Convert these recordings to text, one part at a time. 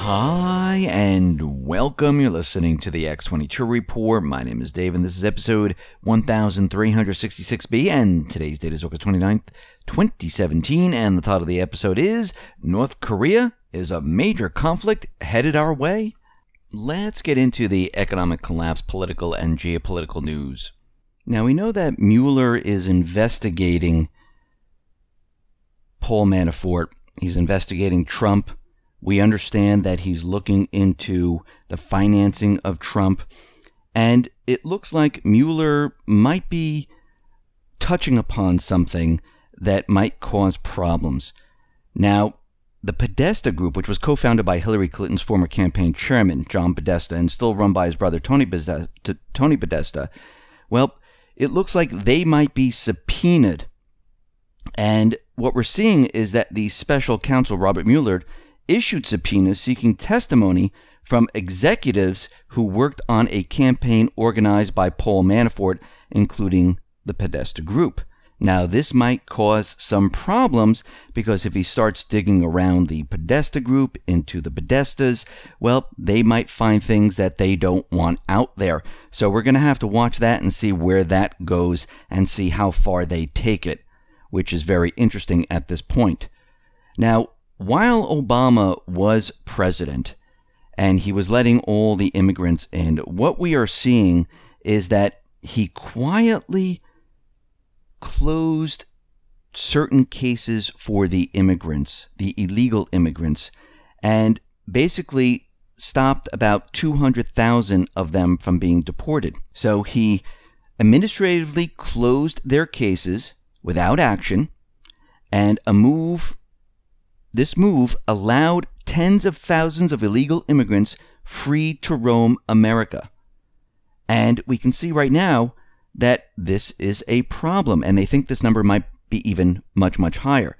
Hi and welcome. You're listening to the X22 Report. My name is Dave and this is episode 1366B and today's date is August 29th, 2017, and the title of the episode is North Korea is a major conflict headed our way. Let's get into the economic collapse, political and geopolitical news. Now we know that Mueller is investigating Paul Manafort. He's investigating Trump. We understand that he's looking into the financing of Trump, and it looks like Mueller might be touching upon something that might cause problems. Now, the Podesta group, which was co-founded by Hillary Clinton's former campaign chairman, John Podesta, and still run by his brother Tony Podesta, well, it looks like they might be subpoenaed. And what we're seeing is that the special counsel, Robert Mueller, issued subpoenas seeking testimony from executives who worked on a campaign organized by Paul Manafort, including the Podesta group. Now, this might cause some problems because if he starts digging around the Podesta group into the Podestas, well, they might find things that they don't want out there. So we're going to have to watch that and see where that goes and see how far they take it, which is very interesting at this point. Now, while Obama was president and he was letting all the immigrants in, what we are seeing is that he quietly closed certain cases for the immigrants, the illegal immigrants, and basically stopped about 200,000 of them from being deported. So he administratively closed their cases without action, and this move allowed tens of thousands of illegal immigrants free to roam America. And we can see right now that this is a problem, and they think this number might be even much, much higher.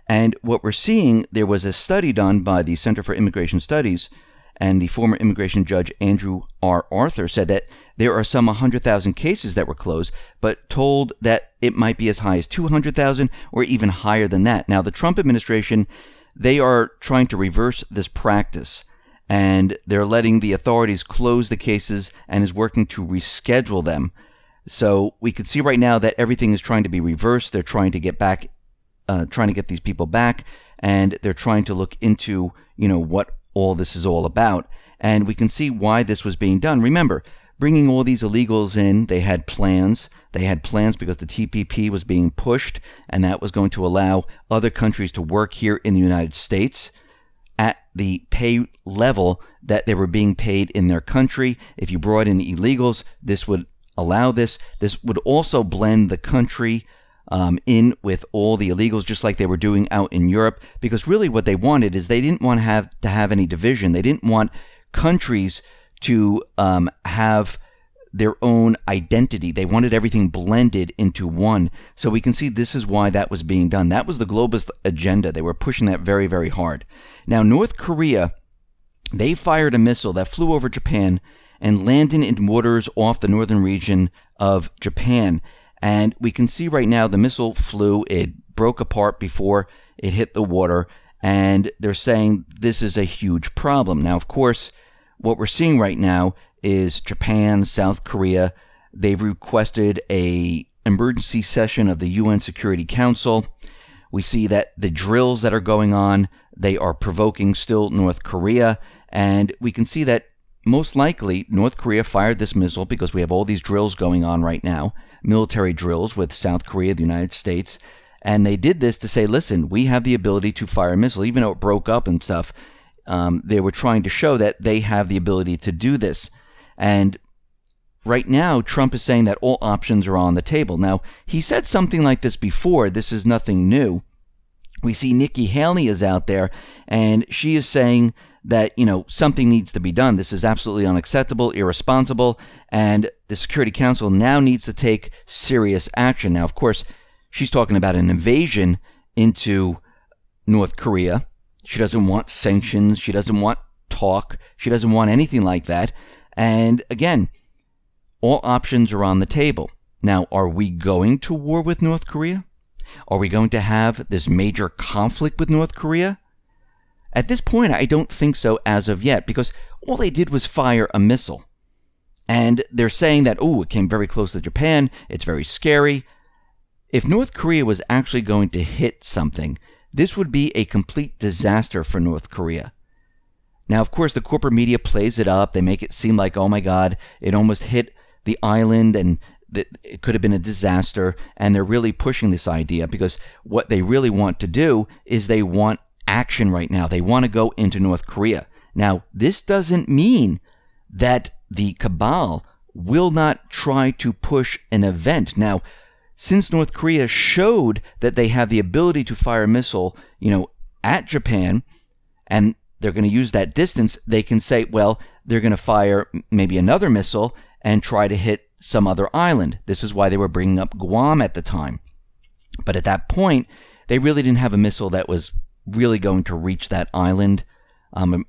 And what we're seeing, there was a study done by the Center for Immigration Studies, and the former immigration judge Andrew R. Arthur said that there are some 100,000 cases that were closed, but told that it might be as high as 200,000 or even higher than that. Now, the Trump administration, they are trying to reverse this practice, and they're letting the authorities close the cases and is working to reschedule them. So we can see right now that everything is trying to be reversed. They're trying to get back, trying to get these people back, and they're trying to look into, what all this is all about. And we can see why this was being done. Remember, bringing all these illegals in, they had plans. They had plans because the TPP was being pushed, and that was going to allow other countries to work here in the United States at the pay level that they were being paid in their country. If you brought in illegals, this would allow this. This would also blend the country in with all the illegals, just like they were doing out in Europe, because really what they wanted is they didn't want to have any division. They didn't want countries to have their own identity. They wanted everything blended into one. So we can see this is why that was being done. That was the globalist agenda. They were pushing that very, very hard. Now, North Korea, they fired a missile that flew over Japan and landed in waters off the northern region of Japan. And we can see right now the missile flew. It broke apart before it hit the water. And they're saying this is a huge problem. Now, of course, what we're seeing right now is Japan, South Korea, they've requested an emergency session of the UN Security Council. We see that the drills that are going on, they are provoking still North Korea. And we can see that most likely North Korea fired this missile because we have all these drills going on right now, military drills with South Korea, the United States. And they did this to say, listen, we have the ability to fire a missile, even though it broke up and stuff. They were trying to show that they have the ability to do this. And right now, Trump is saying that all options are on the table. Now, he said something like this before. This is nothing new. We see Nikki Haley is out there, and she is saying that, something needs to be done. This is absolutely unacceptable, irresponsible, and the Security Council now needs to take serious action. Now, of course, she's talking about an invasion into North Korea. She doesn't want sanctions. She doesn't want talk. She doesn't want anything like that. And again, all options are on the table. Now, are we going to war with North Korea? Are we going to have this major conflict with North Korea? At this point, I don't think so as of yet, because all they did was fire a missile. And they're saying that, oh, it came very close to Japan, it's very scary. If North Korea was actually going to hit something, this would be a complete disaster for North Korea. Now, of course, the corporate media plays it up. They make it seem like, oh my God, it almost hit the island and it could have been a disaster. And they're really pushing this idea because what they really want to do is they want action right now. They want to go into North Korea. Now, this doesn't mean that the cabal will not try to push an event. Now, since North Korea showed that they have the ability to fire a missile, at Japan, and they're going to use that distance, they can say, well, they're going to fire maybe another missile and try to hit some other island. This is why they were bringing up Guam at the time. But at that point, they really didn't have a missile that was really going to reach that island.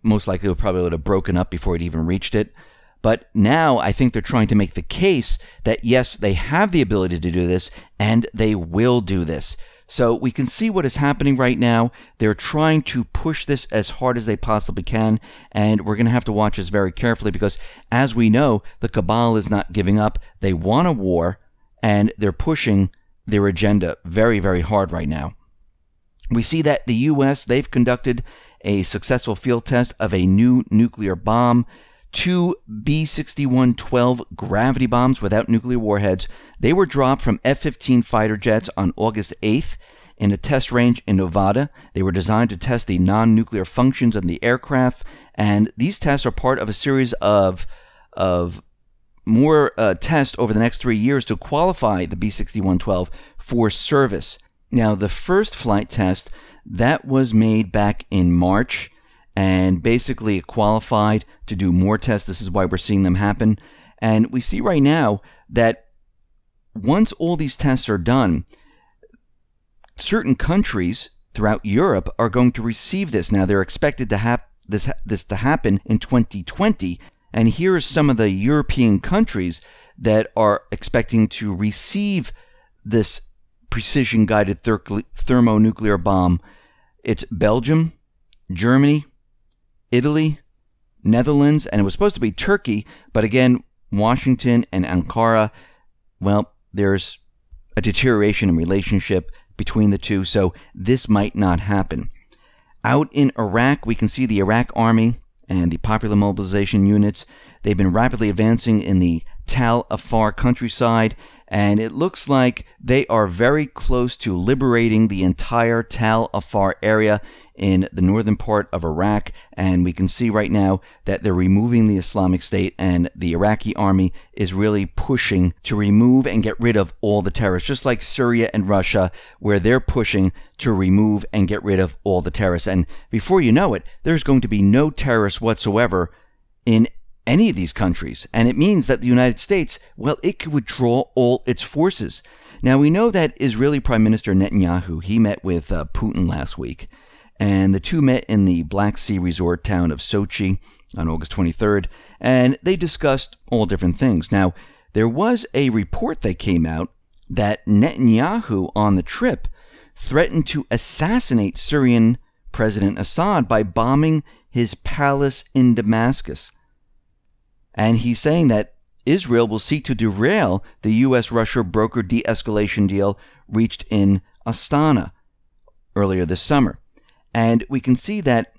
Most likely it probably would have broken up before it even reached it. But now I think they're trying to make the case that, yes, they have the ability to do this, and they will do this. So we can see what is happening right now. They're trying to push this as hard as they possibly can, and we're going to have to watch this very carefully because, as we know, the cabal is not giving up. They want a war, and they're pushing their agenda very, very hard right now. We see that the U.S., they've conducted a successful field test of a new nuclear bomb. 2 B-61-12 gravity bombs without nuclear warheads. They were dropped from F-15 fighter jets on August 8th in a test range in Nevada. They were designed to test the non-nuclear functions of the aircraft, and these tests are part of a series of more tests over the next 3 years to qualify the B-61-12 for service. Now, the first flight test, that was made back in March, and basically it qualified to do more tests. This is why we're seeing them happen. And we see right now that once all these tests are done, certain countries throughout Europe are going to receive this. Now, they're expected to have this to happen in 2020. And here are some of the European countries that are expecting to receive this precision-guided thermonuclear bomb. It's Belgium, Germany, Italy, Netherlands, and it was supposed to be Turkey, but again, Washington and Ankara, well, there's a deterioration in relationship between the two, so this might not happen. Out in Iraq, we can see the Iraq Army and the Popular Mobilization Units. They've been rapidly advancing in the Tal Afar countryside, and it looks like they are very close to liberating the entire Tal Afar area in the northern part of Iraq. And we can see right now that they're removing the Islamic State, and the Iraqi army is really pushing to remove and get rid of all the terrorists, just like Syria and Russia, where they're pushing to remove and get rid of all the terrorists. And before you know it, there's going to be no terrorists whatsoever in any of these countries. And it means that the United States, well, it could withdraw all its forces. Now, we know that Israeli Prime Minister Netanyahu, he met with Putin last week, and the two met in the Black Sea resort town of Sochi on August 23rd, and they discussed all different things. Now, there was a report that came out that Netanyahu on the trip threatened to assassinate Syrian President Assad by bombing his palace in Damascus. And he's saying that Israel will seek to derail the U.S.-Russia brokered de-escalation deal reached in Astana earlier this summer. And we can see that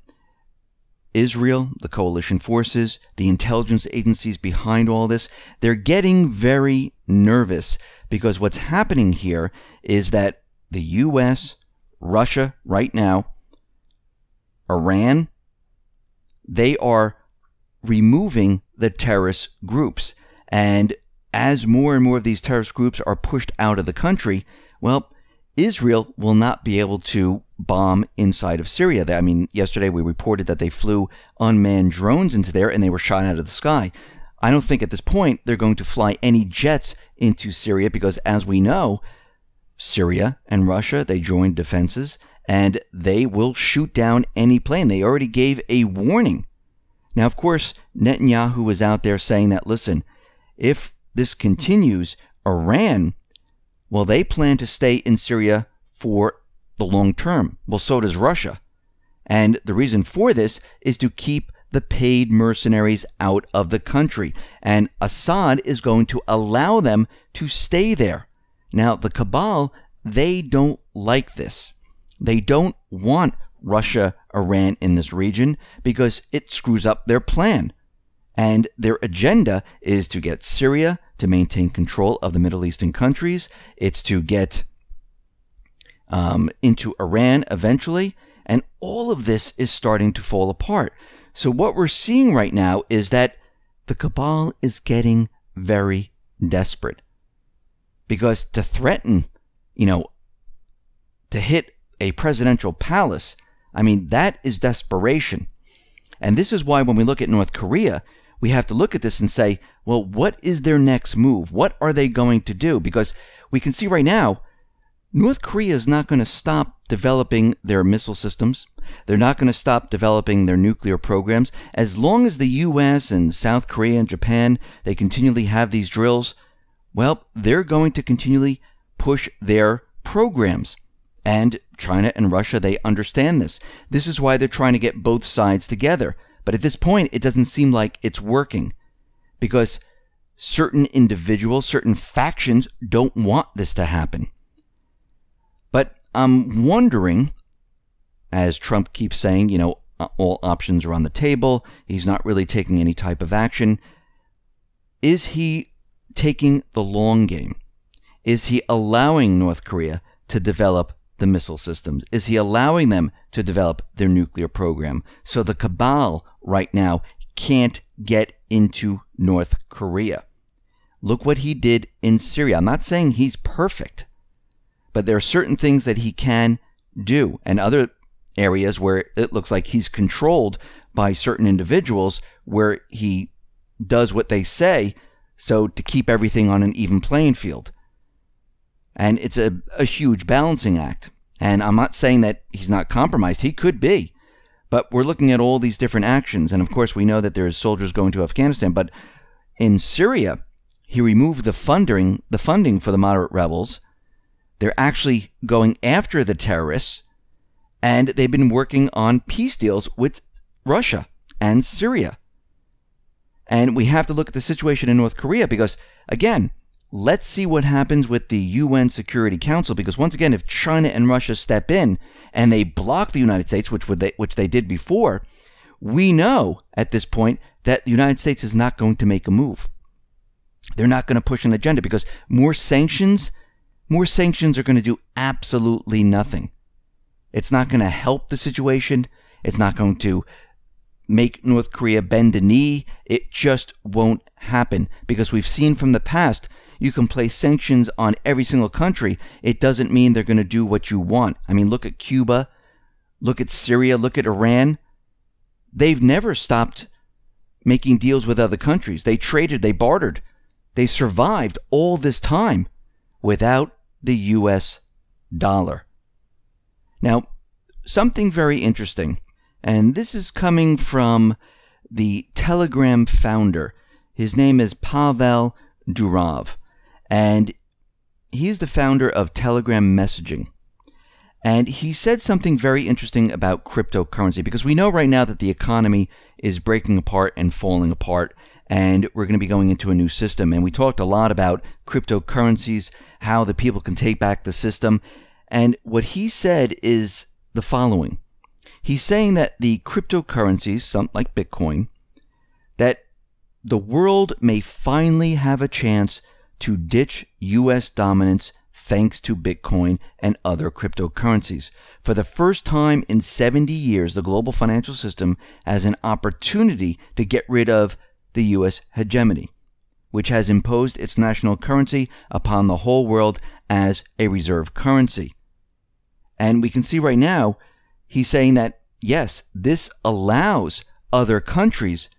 Israel, the coalition forces, the intelligence agencies behind all this, they're getting very nervous because what's happening here is that the U.S., Russia right now, Iran, they are removing the terrorist groups. And as more and more of these terrorist groups are pushed out of the country, well, Israel will not be able to bomb inside of Syria. I mean, yesterday we reported that they flew unmanned drones into there and they were shot out of the sky. I don't think at this point they're going to fly any jets into Syria because, as we know, Syria and Russia, they joined defenses and they will shoot down any plane. They already gave a warning. Now, of course, Netanyahu was out there saying that, listen, if this continues, Iran, well, they plan to stay in Syria for the long term. Well, so does Russia. And the reason for this is to keep the paid mercenaries out of the country. And Assad is going to allow them to stay there. Now, the cabal, they don't like this. They don't want Russia, Iran in this region because it screws up their plan. And their agenda is to get Syria to maintain control of the Middle Eastern countries. It's to get into Iran eventually. And all of this is starting to fall apart. So what we're seeing right now is that the cabal is getting very desperate. Because to threaten, to hit a presidential palace, I mean, that is desperation. And this is why when we look at North Korea, we have to look at this and say, well, what is their next move? What are they going to do? Because we can see right now, North Korea is not going to stop developing their missile systems. They're not going to stop developing their nuclear programs. As long as the U.S. and South Korea and Japan, they continually have these drills, well, they're going to continually push their programs. And China and Russia, they understand this. This is why they're trying to get both sides together. But at this point, it doesn't seem like it's working. Because certain individuals, certain factions don't want this to happen. But I'm wondering, as Trump keeps saying, all options are on the table. He's not really taking any type of action. Is he taking the long game? Is he allowing North Korea to develop the missile systems? Is he allowing them to develop their nuclear program? So the cabal right now can't get into North Korea. Look what he did in Syria. I'm not saying he's perfect, but there are certain things that he can do, and other areas where it looks like he's controlled by certain individuals where he does what they say, so to keep everything on an even playing field. And it's a huge balancing act. And I'm not saying that he's not compromised. He could be. But we're looking at all these different actions. And of course, we know that there's soldiers going to Afghanistan. But in Syria, he removed the funding for the moderate rebels. They're actually going after the terrorists. And they've been working on peace deals with Russia and Syria. And we have to look at the situation in North Korea because, again, let's see what happens with the UN Security Council, because once again, if China and Russia step in and they block the United States, which they did before, we know at this point that the United States is not going to make a move. They're not going to push an agenda because more sanctions are going to do absolutely nothing. It's not going to help the situation. It's not going to make North Korea bend a knee. It just won't happen because we've seen from the past, you can place sanctions on every single country. It doesn't mean they're going to do what you want. I mean, look at Cuba, look at Syria, look at Iran. They've never stopped making deals with other countries. They traded, they bartered. They survived all this time without the US dollar. Now, something very interesting, and this is coming from the Telegram founder. His name is Pavel Durov. And he's the founder of Telegram messaging. And he said something very interesting about cryptocurrency, because we know right now that the economy is breaking apart and falling apart, and we're going to be going into a new system. And we talked a lot about cryptocurrencies, how the people can take back the system. And what he said is the following. He's saying that the cryptocurrencies, something like Bitcoin, that the world may finally have a chance to ditch U.S. dominance thanks to Bitcoin and other cryptocurrencies. For the first time in 70 years, the global financial system has an opportunity to get rid of the U.S. hegemony, which has imposed its national currency upon the whole world as a reserve currency. And we can see right now, he's saying that, yes, this allows other countries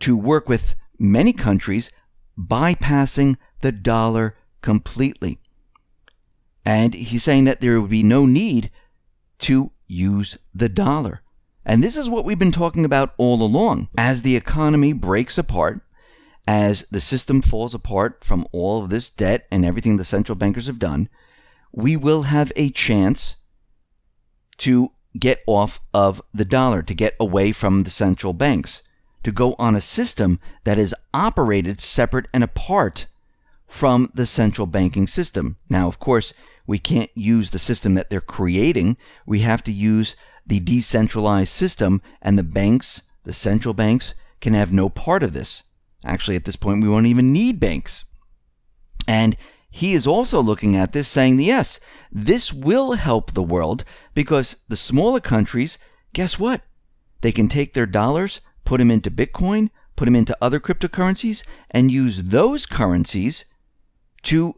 to work with many countries bypassing the dollar completely. And he's saying that there would be no need to use the dollar. And this is what we've been talking about all along. As the economy breaks apart, as the system falls apart from all of this debt and everything the central bankers have done, we will have a chance to get off of the dollar, to get away from the central banks, to go on a system that is operated separate and apart from the central banking system. Now, of course, we can't use the system that they're creating. We have to use the decentralized system, and the banks, the central banks, can have no part of this. Actually, at this point, we won't even need banks. And he is also looking at this saying, yes, this will help the world because the smaller countries, guess what? They can take their dollars, put them into Bitcoin, put them into other cryptocurrencies, and use those currencies to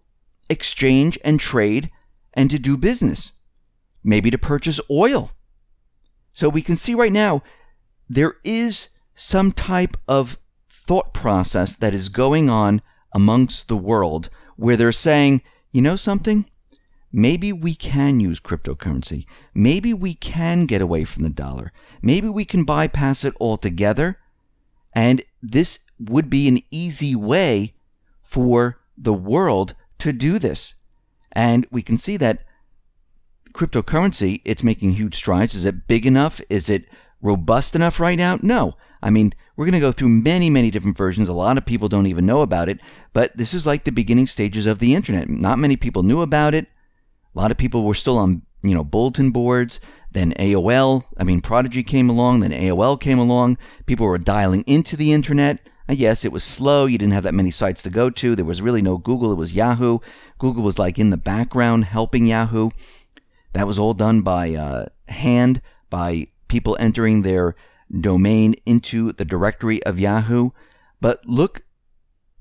exchange and trade and to do business, maybe to purchase oil. So we can see right now there is some type of thought process that is going on amongst the world where they're saying, you know something? Maybe we can use cryptocurrency. Maybe we can get away from the dollar. Maybe we can bypass it altogether. And this would be an easy way for the world to do this. And we can see that cryptocurrency, it's making huge strides. Is it big enough? Is it robust enough right now? No. I mean, we're going to go through many, many different versions. A lot of people don't even know about it, but this is like the beginning stages of the internet. Not many people knew about it. A lot of people were still on, bulletin boards. Then AOL, Prodigy came along, then AOL came along. People were dialing into the internet. Yes, it was slow. You didn't have that many sites to go to. There was really no Google. It was Yahoo. Google was like in the background helping Yahoo. That was all done by hand, by people entering their domain into the directory of Yahoo. But look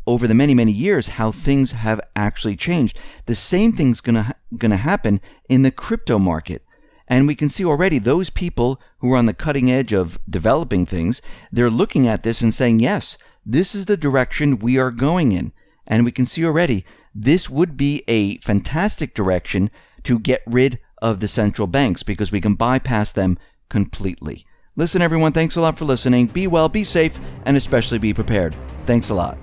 over the many, many years how things have actually changed. The same thing's gonna happen in the crypto market. And we can see already those people who are on the cutting edge of developing things, they're looking at this and saying, yes, this is the direction we are going in. And we can see already this would be a fantastic direction to get rid of the central banks because we can bypass them completely. Listen, everyone, thanks a lot for listening. Be well, be safe, and especially be prepared. Thanks a lot.